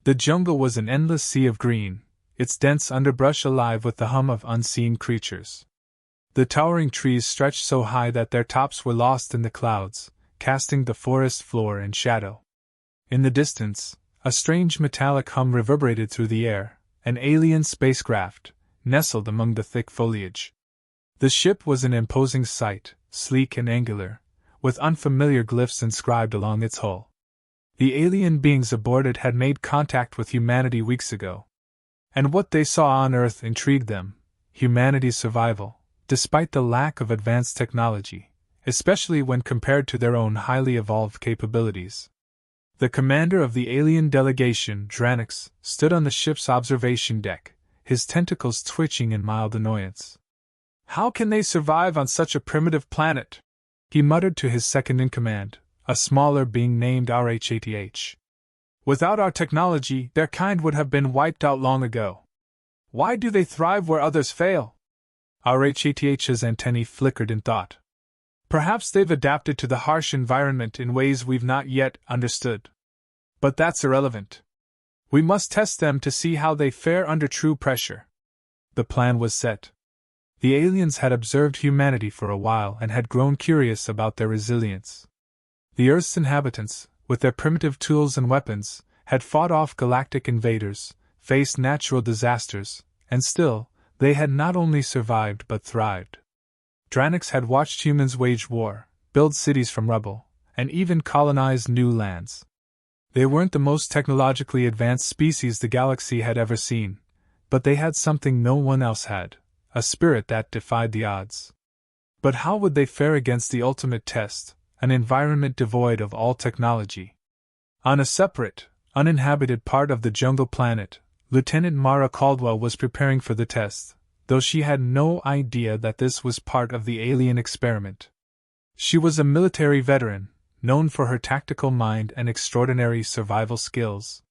The jungle was an endless sea of green, its dense underbrush alive with the hum of unseen creatures. The towering trees stretched so high that their tops were lost in the clouds, casting the forest floor in shadow. In the distance, a strange metallic hum reverberated through the air, an alien spacecraft, nestled among the thick foliage. The ship was an imposing sight, sleek and angular, with unfamiliar glyphs inscribed along its hull. The alien beings aboard it had made contact with humanity weeks ago. And what they saw on Earth intrigued them: humanity's survival, despite the lack of advanced technology, especially when compared to their own highly evolved capabilities. The commander of the alien delegation, Dranix, stood on the ship's observation deck, his tentacles twitching in mild annoyance. "How can they survive on such a primitive planet?" he muttered to his second-in-command, a smaller being named RHATH. "Without our technology, their kind would have been wiped out long ago. Why do they thrive where others fail?" RHATH's antennae flickered in thought. "Perhaps they've adapted to the harsh environment in ways we've not yet understood. But that's irrelevant. We must test them to see how they fare under true pressure." The plan was set. The aliens had observed humanity for a while and had grown curious about their resilience. The Earth's inhabitants, with their primitive tools and weapons, had fought off galactic invaders, faced natural disasters, and still, they had not only survived but thrived. Dranix had watched humans wage war, build cities from rubble, and even colonize new lands. They weren't the most technologically advanced species the galaxy had ever seen, but they had something no one else had: a spirit that defied the odds. But how would they fare against the ultimate test, an environment devoid of all technology? On a separate, uninhabited part of the jungle planet, Lieutenant Mara Caldwell was preparing for the test, though she had no idea that this was part of the alien experiment. She was a military veteran, known for her tactical mind and extraordinary survival skills.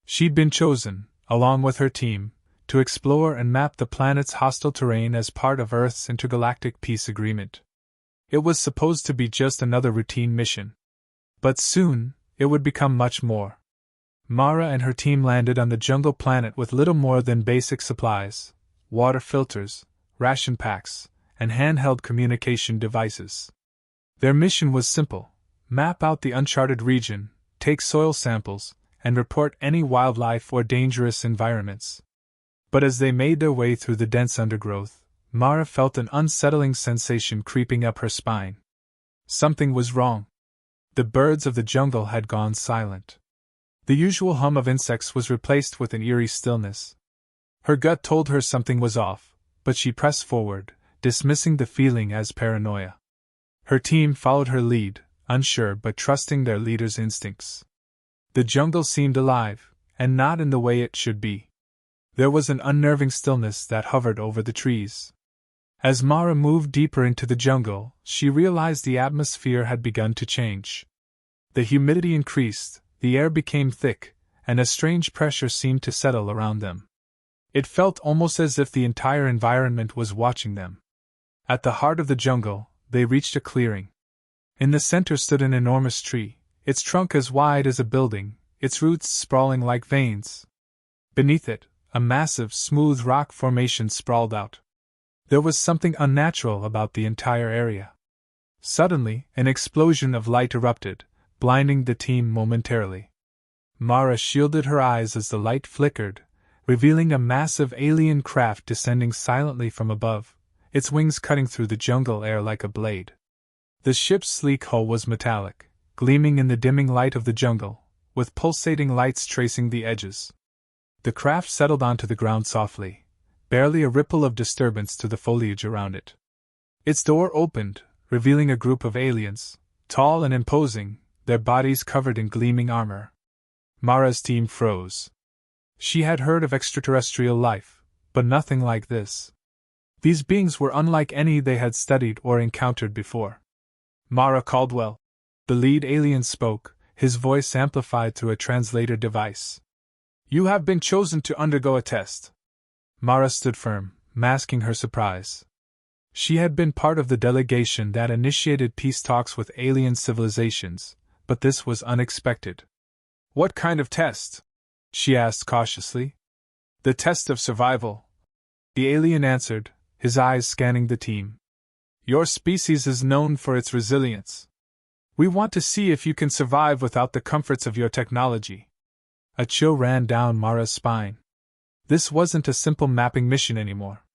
She'd been chosen, along with her team, to explore and map the planet's hostile terrain as part of Earth's intergalactic peace agreement. It was supposed to be just another routine mission. But soon, it would become much more. Mara and her team landed on the jungle planet with little more than basic supplies: water filters, ration packs, and handheld communication devices. Their mission was simple: map out the uncharted region, take soil samples, and report any wildlife or dangerous environments. But as they made their way through the dense undergrowth, Mara felt an unsettling sensation creeping up her spine. Something was wrong. The birds of the jungle had gone silent. The usual hum of insects was replaced with an eerie stillness. Her gut told her something was off, but she pressed forward, dismissing the feeling as paranoia. Her team followed her lead, unsure but trusting their leader's instincts. The jungle seemed alive, and not in the way it should be. There was an unnerving stillness that hovered over the trees. As Mara moved deeper into the jungle, she realized the atmosphere had begun to change. The humidity increased, the air became thick, and a strange pressure seemed to settle around them. It felt almost as if the entire environment was watching them. At the heart of the jungle, they reached a clearing. In the center stood an enormous tree, its trunk as wide as a building, its roots sprawling like veins. Beneath it, a massive, smooth rock formation sprawled out. There was something unnatural about the entire area. Suddenly, an explosion of light erupted, blinding the team momentarily. Mara shielded her eyes as the light flickered, revealing a massive alien craft descending silently from above, its wings cutting through the jungle air like a blade. The ship's sleek hull was metallic, gleaming in the dimming light of the jungle, with pulsating lights tracing the edges. The craft settled onto the ground softly, barely a ripple of disturbance to the foliage around it. Its door opened, revealing a group of aliens, tall and imposing, their bodies covered in gleaming armor. Mara's team froze. She had heard of extraterrestrial life, but nothing like this. These beings were unlike any they had studied or encountered before. "Mara Caldwell," the lead alien spoke, his voice amplified through a translator device. "You have been chosen to undergo a test." Mara stood firm, masking her surprise. She had been part of the delegation that initiated peace talks with alien civilizations, but this was unexpected. "What kind of test?" she asked cautiously. The test of survival, the alien answered, his eyes scanning the team. Your species is known for its resilience. We want to see if you can survive without the comforts of your technology. A chill ran down Mara's spine. This wasn't a simple mapping mission anymore.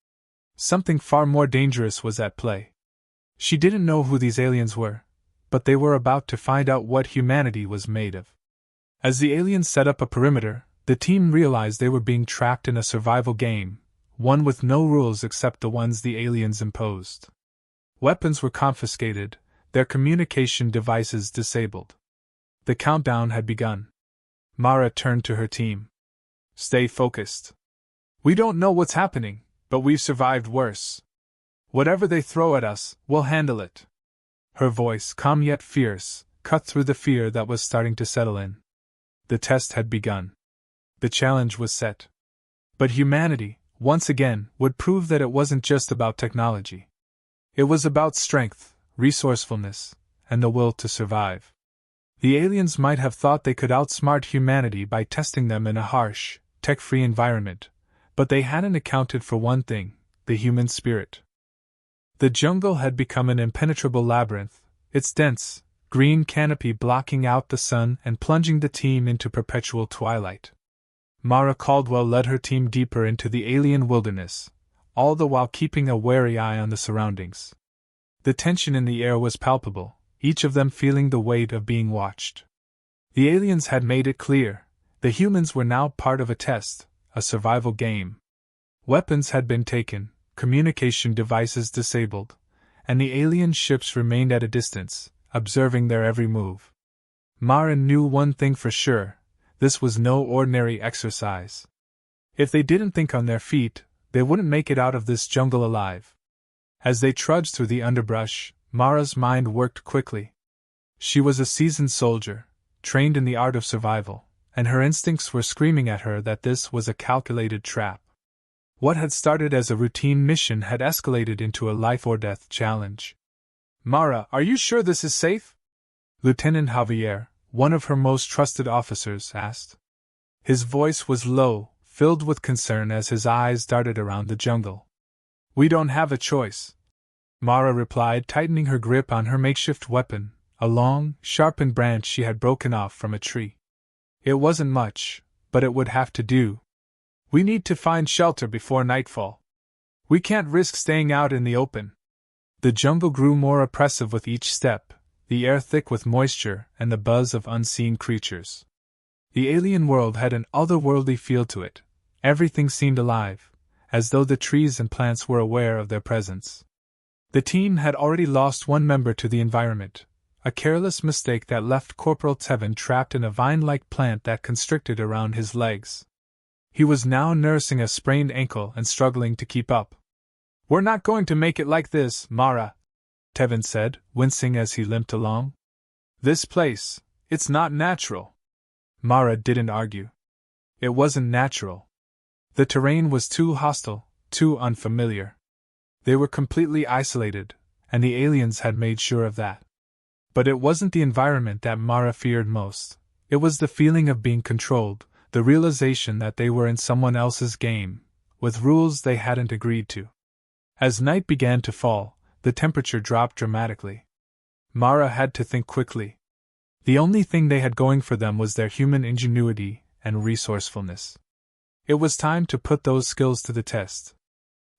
Something far more dangerous was at play. She didn't know who these aliens were, but they were about to find out what humanity was made of. As the aliens set up a perimeter, the team realized they were being trapped in a survival game, one with no rules except the ones the aliens imposed. Weapons were confiscated, their communication devices disabled. The countdown had begun. Mara turned to her team. Stay focused. We don't know what's happening, but we've survived worse. Whatever they throw at us, we'll handle it. Her voice, calm yet fierce, cut through the fear that was starting to settle in. The test had begun. The challenge was set. But humanity, once again, would prove that it wasn't just about technology. It was about strength, resourcefulness, and the will to survive. The aliens might have thought they could outsmart humanity by testing them in a harsh, tech-free environment, but they hadn't accounted for one thing: the human spirit. The jungle had become an impenetrable labyrinth, its dense, green canopy blocking out the sun and plunging the team into perpetual twilight. Mara Caldwell led her team deeper into the alien wilderness, all the while keeping a wary eye on the surroundings. The tension in the air was palpable, each of them feeling the weight of being watched. The aliens had made it clear: the humans were now part of a test, a survival game. Weapons had been taken, communication devices disabled, and the alien ships remained at a distance, observing their every move. Mara knew one thing for sure: this was no ordinary exercise. If they didn't think on their feet, they wouldn't make it out of this jungle alive. As they trudged through the underbrush, Mara's mind worked quickly. She was a seasoned soldier, trained in the art of survival, and her instincts were screaming at her that this was a calculated trap. What had started as a routine mission had escalated into a life-or-death challenge. Mara, are you sure this is safe? Lieutenant Javier, one of her most trusted officers, asked. His voice was low, filled with concern as his eyes darted around the jungle. We don't have a choice, Mara replied, tightening her grip on her makeshift weapon, a long, sharpened branch she had broken off from a tree. It wasn't much, but it would have to do. We need to find shelter before nightfall. We can't risk staying out in the open. The jungle grew more oppressive with each step, the air thick with moisture and the buzz of unseen creatures. The alien world had an otherworldly feel to it. Everything seemed alive, as though the trees and plants were aware of their presence. The team had already lost one member to the environment, a careless mistake that left Corporal Tevin trapped in a vine-like plant that constricted around his legs. He was now nursing a sprained ankle and struggling to keep up. We're not going to make it like this, Mara, Tevin said, wincing as he limped along. This place, it's not natural. Mara didn't argue. It wasn't natural. The terrain was too hostile, too unfamiliar. They were completely isolated, and the aliens had made sure of that. But it wasn't the environment that Mara feared most. It was the feeling of being controlled, the realization that they were in someone else's game, with rules they hadn't agreed to. As night began to fall, the temperature dropped dramatically. Mara had to think quickly. The only thing they had going for them was their human ingenuity and resourcefulness. It was time to put those skills to the test.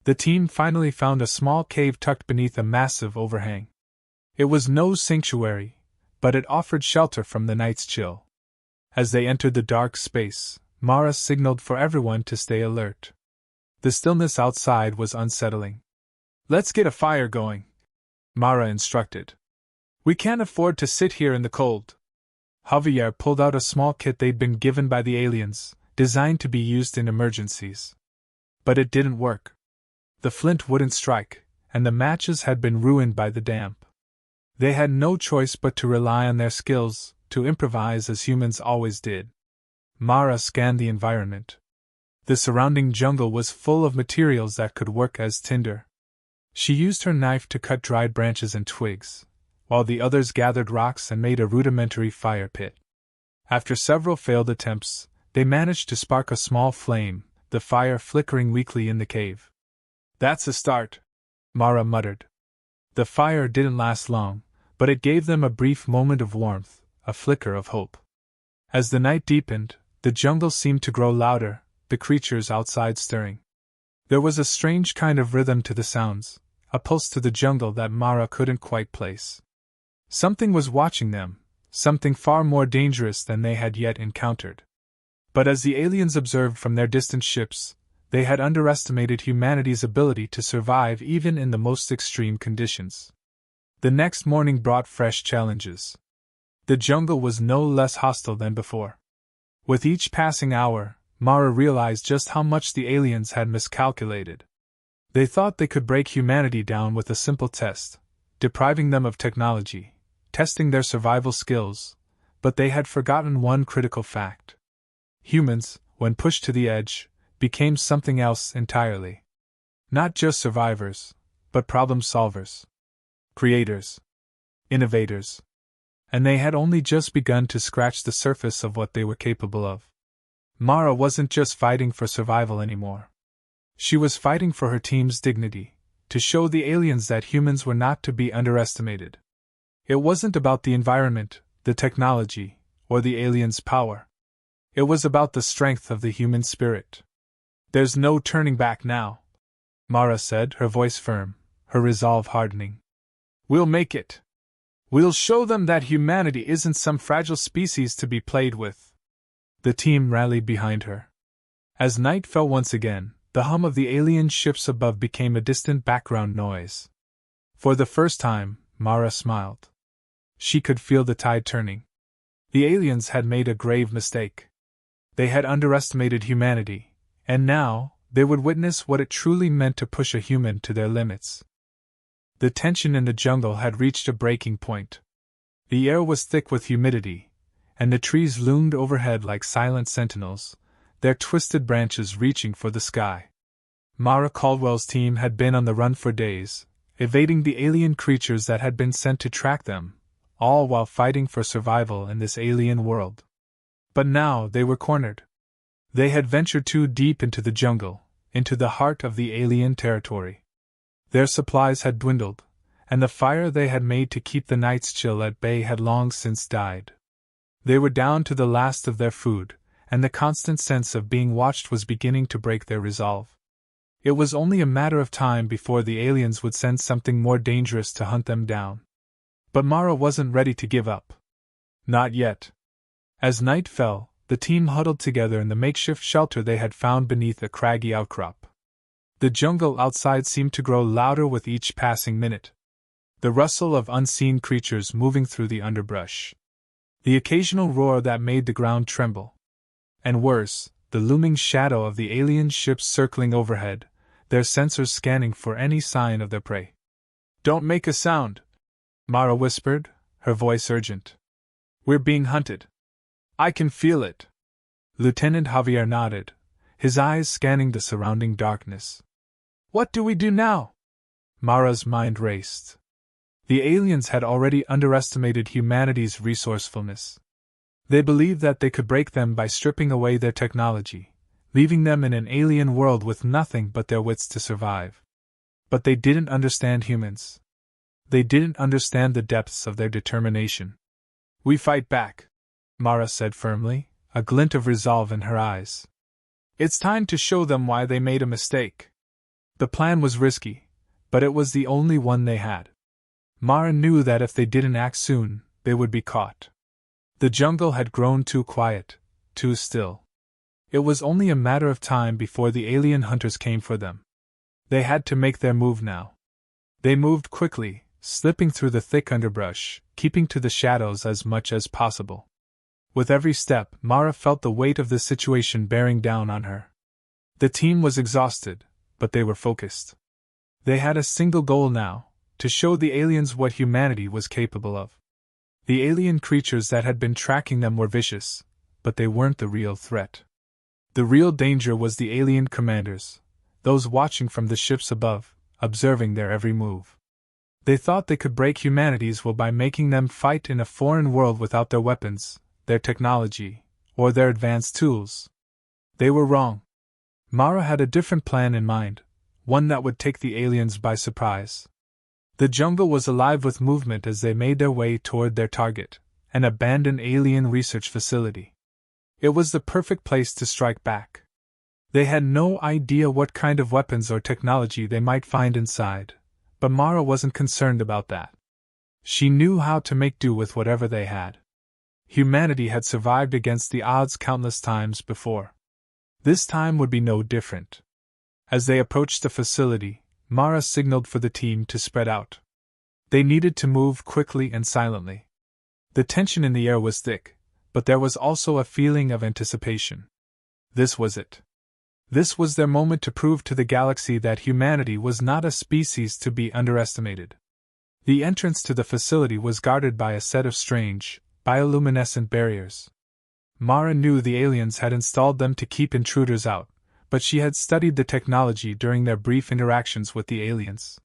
The team finally found a small cave tucked beneath a massive overhang. It was no sanctuary, but it offered shelter from the night's chill. As they entered the dark space, Mara signaled for everyone to stay alert. The stillness outside was unsettling. Let's get a fire going, Mara instructed. We can't afford to sit here in the cold. Javier pulled out a small kit they'd been given by the aliens, designed to be used in emergencies. But it didn't work. The flint wouldn't strike, and the matches had been ruined by the damp. They had no choice but to rely on their skills, to improvise as humans always did. Mara scanned the environment. The surrounding jungle was full of materials that could work as tinder. She used her knife to cut dried branches and twigs, while the others gathered rocks and made a rudimentary fire pit. After several failed attempts, they managed to spark a small flame, the fire flickering weakly in the cave. "That's a start," Mara muttered. The fire didn't last long, but it gave them a brief moment of warmth, a flicker of hope. As the night deepened, the jungle seemed to grow louder, the creatures outside stirring. There was a strange kind of rhythm to the sounds, a pulse to the jungle that Mara couldn't quite place. Something was watching them, something far more dangerous than they had yet encountered. But as the aliens observed from their distant ships, they had underestimated humanity's ability to survive even in the most extreme conditions. The next morning brought fresh challenges. The jungle was no less hostile than before. With each passing hour, Mara realized just how much the aliens had miscalculated. They thought they could break humanity down with a simple test, depriving them of technology, testing their survival skills, but they had forgotten one critical fact. Humans, when pushed to the edge, became something else entirely. Not just survivors, but problem solvers, creators, innovators. And they had only just begun to scratch the surface of what they were capable of. Mara wasn't just fighting for survival anymore. She was fighting for her team's dignity, to show the aliens that humans were not to be underestimated. It wasn't about the environment, the technology, or the aliens' power. It was about the strength of the human spirit. "There's no turning back now," Mara said, her voice firm, her resolve hardening. "We'll make it. We'll show them that humanity isn't some fragile species to be played with." The team rallied behind her. As night fell once again, the hum of the alien ships above became a distant background noise. For the first time, Mara smiled. She could feel the tide turning. The aliens had made a grave mistake. They had underestimated humanity, and now, they would witness what it truly meant to push a human to their limits. The tension in the jungle had reached a breaking point. The air was thick with humidity, and the trees loomed overhead like silent sentinels, their twisted branches reaching for the sky. Mara Caldwell's team had been on the run for days, evading the alien creatures that had been sent to track them, all while fighting for survival in this alien world. But now they were cornered. They had ventured too deep into the jungle, into the heart of the alien territory. Their supplies had dwindled, and the fire they had made to keep the night's chill at bay had long since died. They were down to the last of their food, and the constant sense of being watched was beginning to break their resolve. It was only a matter of time before the aliens would send something more dangerous to hunt them down. But Mara wasn't ready to give up. Not yet. As night fell, the team huddled together in the makeshift shelter they had found beneath a craggy outcrop. The jungle outside seemed to grow louder with each passing minute. The rustle of unseen creatures moving through the underbrush. The occasional roar that made the ground tremble. And worse, the looming shadow of the alien ships circling overhead, their sensors scanning for any sign of their prey. "Don't make a sound," Mara whispered, her voice urgent. "We're being hunted. I can feel it." Lieutenant Javier nodded, his eyes scanning the surrounding darkness. "What do we do now?" Mara's mind raced. The aliens had already underestimated humanity's resourcefulness. They believed that they could break them by stripping away their technology, leaving them in an alien world with nothing but their wits to survive. But they didn't understand humans. They didn't understand the depths of their determination. "We fight back," Mara said firmly, a glint of resolve in her eyes. "It's time to show them why they made a mistake." The plan was risky, but it was the only one they had. Mara knew that if they didn't act soon, they would be caught. The jungle had grown too quiet, too still. It was only a matter of time before the alien hunters came for them. They had to make their move now. They moved quickly, slipping through the thick underbrush, keeping to the shadows as much as possible. With every step, Mara felt the weight of the situation bearing down on her. The team was exhausted, but they were focused. They had a single goal now, to show the aliens what humanity was capable of. The alien creatures that had been tracking them were vicious, but they weren't the real threat. The real danger was the alien commanders, those watching from the ships above, observing their every move. They thought they could break humanity's will by making them fight in a foreign world without their weapons, their technology, or their advanced tools. They were wrong. Mara had a different plan in mind, one that would take the aliens by surprise. The jungle was alive with movement as they made their way toward their target, an abandoned alien research facility. It was the perfect place to strike back. They had no idea what kind of weapons or technology they might find inside, but Mara wasn't concerned about that. She knew how to make do with whatever they had. Humanity had survived against the odds countless times before. This time would be no different. As they approached the facility, Mara signaled for the team to spread out. They needed to move quickly and silently. The tension in the air was thick, but there was also a feeling of anticipation. This was it. This was their moment to prove to the galaxy that humanity was not a species to be underestimated. The entrance to the facility was guarded by a set of strange, bioluminescent barriers. Mara knew the aliens had installed them to keep intruders out, but she had studied the technology during their brief interactions with the aliens.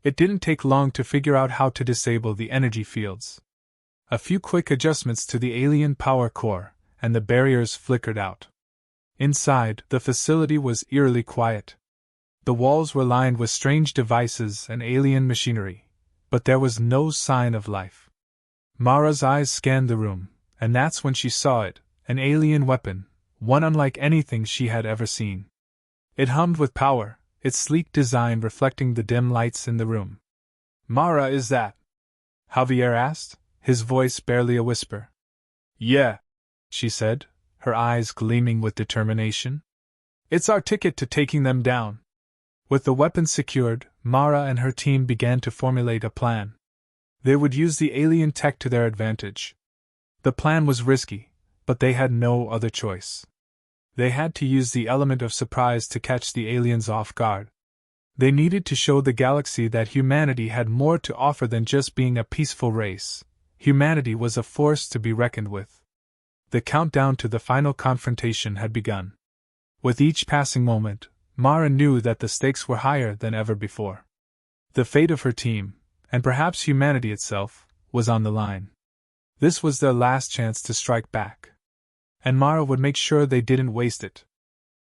It didn't take long to figure out how to disable the energy fields. A few quick adjustments to the alien power core, and the barriers flickered out. Inside, the facility was eerily quiet. The walls were lined with strange devices and alien machinery, but there was no sign of life. Mara's eyes scanned the room, and that's when she saw it, an alien weapon, one unlike anything she had ever seen. It hummed with power, its sleek design reflecting the dim lights in the room. "Mara, is that?" Javier asked, his voice barely a whisper. "Yeah," she said, her eyes gleaming with determination. "It's our ticket to taking them down." With the weapons secured, Mara and her team began to formulate a plan. They would use the alien tech to their advantage. The plan was risky, but they had no other choice. They had to use the element of surprise to catch the aliens off guard. They needed to show the galaxy that humanity had more to offer than just being a peaceful race. Humanity was a force to be reckoned with. The countdown to the final confrontation had begun. With each passing moment, Mara knew that the stakes were higher than ever before. The fate of her team, and perhaps humanity itself, was on the line. This was their last chance to strike back. And Mara would make sure they didn't waste it.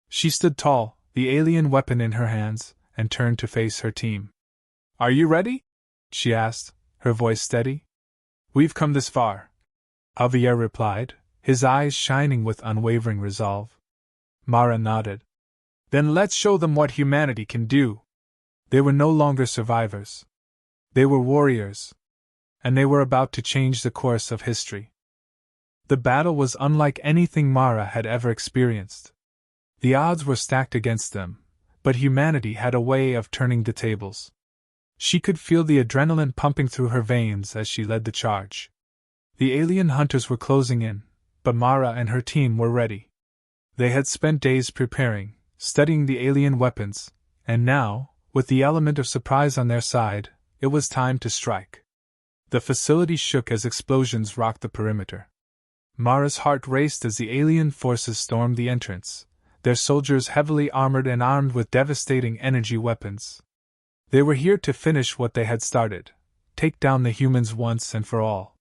She stood tall, the alien weapon in her hands, and turned to face her team. "Are you ready?" she asked, her voice steady. "We've come this far," Javier replied, his eyes shining with unwavering resolve. Mara nodded. "Then let's show them what humanity can do." They were no longer survivors. They were warriors. And they were about to change the course of history. The battle was unlike anything Mara had ever experienced. The odds were stacked against them, but humanity had a way of turning the tables. She could feel the adrenaline pumping through her veins as she led the charge. The alien hunters were closing in, but Mara and her team were ready. They had spent days preparing, studying the alien weapons, and now, with the element of surprise on their side, it was time to strike. The facility shook as explosions rocked the perimeter. Mara's heart raced as the alien forces stormed the entrance, their soldiers heavily armored and armed with devastating energy weapons. They were here to finish what they had started, take down the humans once and for all.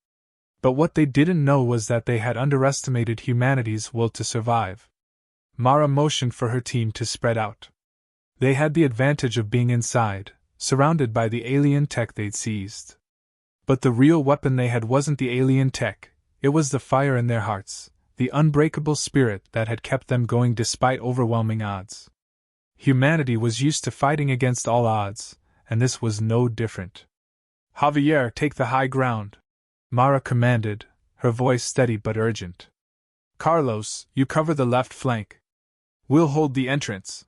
But what they didn't know was that they had underestimated humanity's will to survive. Mara motioned for her team to spread out. They had the advantage of being inside, surrounded by the alien tech they'd seized. But the real weapon they had wasn't the alien tech, it was the fire in their hearts, the unbreakable spirit that had kept them going despite overwhelming odds. Humanity was used to fighting against all odds, and this was no different. "Javier, take the high ground," Mara commanded, her voice steady but urgent. "Carlos, you cover the left flank. We'll hold the entrance."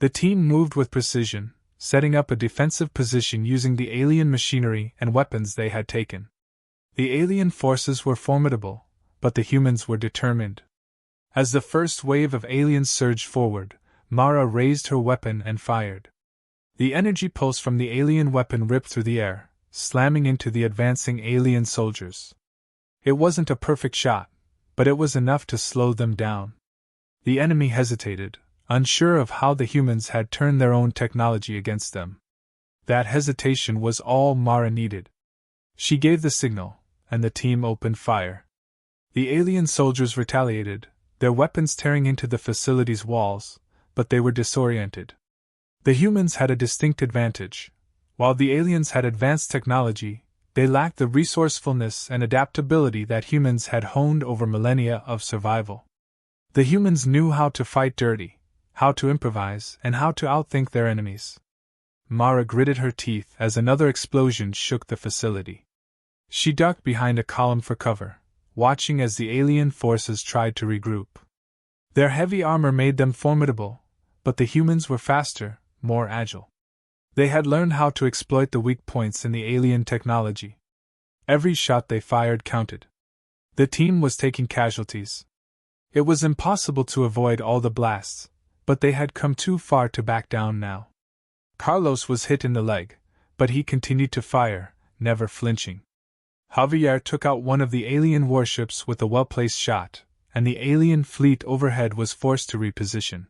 The team moved with precision, setting up a defensive position using the alien machinery and weapons they had taken. The alien forces were formidable, but the humans were determined. As the first wave of aliens surged forward, Mara raised her weapon and fired. The energy pulse from the alien weapon ripped through the air, slamming into the advancing alien soldiers. It wasn't a perfect shot, but it was enough to slow them down. The enemy hesitated, unsure of how the humans had turned their own technology against them. That hesitation was all Mara needed. She gave the signal, and the team opened fire. The alien soldiers retaliated, their weapons tearing into the facility's walls, but they were disoriented. The humans had a distinct advantage. While the aliens had advanced technology, they lacked the resourcefulness and adaptability that humans had honed over millennia of survival. The humans knew how to fight dirty, how to improvise, and how to outthink their enemies. Mara gritted her teeth as another explosion shook the facility. She ducked behind a column for cover, watching as the alien forces tried to regroup. Their heavy armor made them formidable, but the humans were faster, more agile. They had learned how to exploit the weak points in the alien technology. Every shot they fired counted. The team was taking casualties. It was impossible to avoid all the blasts, but they had come too far to back down now. Carlos was hit in the leg, but he continued to fire, never flinching. Javier took out one of the alien warships with a well-placed shot, and the alien fleet overhead was forced to reposition.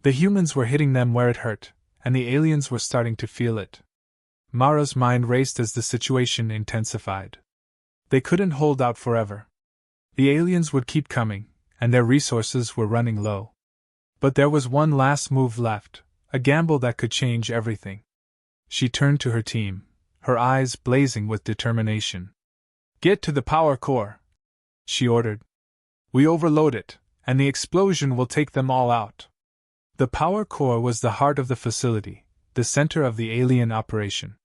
The humans were hitting them where it hurt, and the aliens were starting to feel it. Mara's mind raced as the situation intensified. They couldn't hold out forever. The aliens would keep coming, and their resources were running low. But there was one last move left, a gamble that could change everything. She turned to her team, her eyes blazing with determination. "Get to the power core," she ordered. "We overload it, and the explosion will take them all out." The power core was the heart of the facility, the center of the alien operation.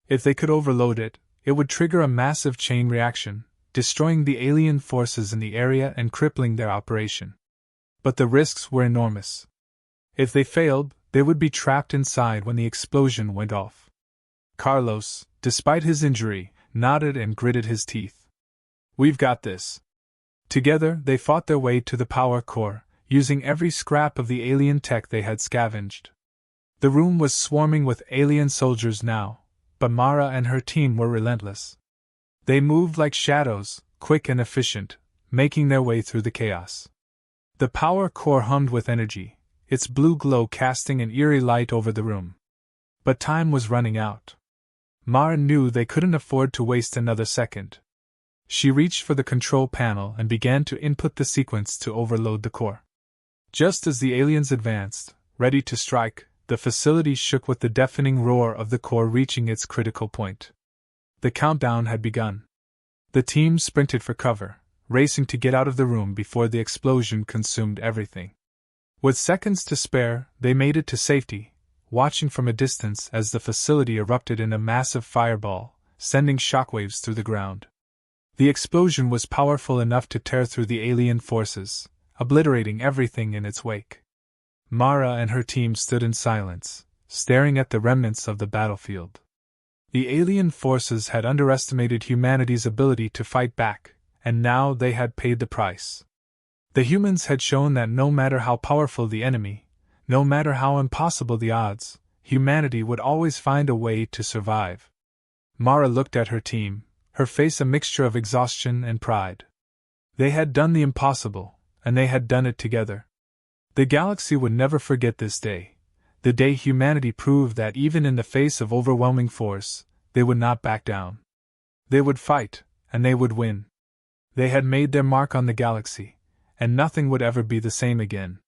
If they could overload it, it would trigger a massive chain reaction, destroying the alien forces in the area and crippling their operation. But the risks were enormous. If they failed, they would be trapped inside when the explosion went off. Carlos, despite his injury, nodded and gritted his teeth. "We've got this." Together, they fought their way to the power core, using every scrap of the alien tech they had scavenged. The room was swarming with alien soldiers now, but Mara and her team were relentless. They moved like shadows, quick and efficient, making their way through the chaos. The power core hummed with energy, its blue glow casting an eerie light over the room. But time was running out. Mara knew they couldn't afford to waste another second. She reached for the control panel and began to input the sequence to overload the core. Just as the aliens advanced, ready to strike, the facility shook with the deafening roar of the core reaching its critical point. The countdown had begun. The team sprinted for cover, racing to get out of the room before the explosion consumed everything. With seconds to spare, they made it to safety, watching from a distance as the facility erupted in a massive fireball, sending shockwaves through the ground. The explosion was powerful enough to tear through the alien forces, obliterating everything in its wake. Mara and her team stood in silence, staring at the remnants of the battlefield. The alien forces had underestimated humanity's ability to fight back, and now they had paid the price. The humans had shown that no matter how powerful the enemy, no matter how impossible the odds, humanity would always find a way to survive. Mara looked at her team, her face a mixture of exhaustion and pride. They had done the impossible, and they had done it together. The galaxy would never forget this day, the day humanity proved that even in the face of overwhelming force, they would not back down. They would fight, and they would win. They had made their mark on the galaxy, and nothing would ever be the same again.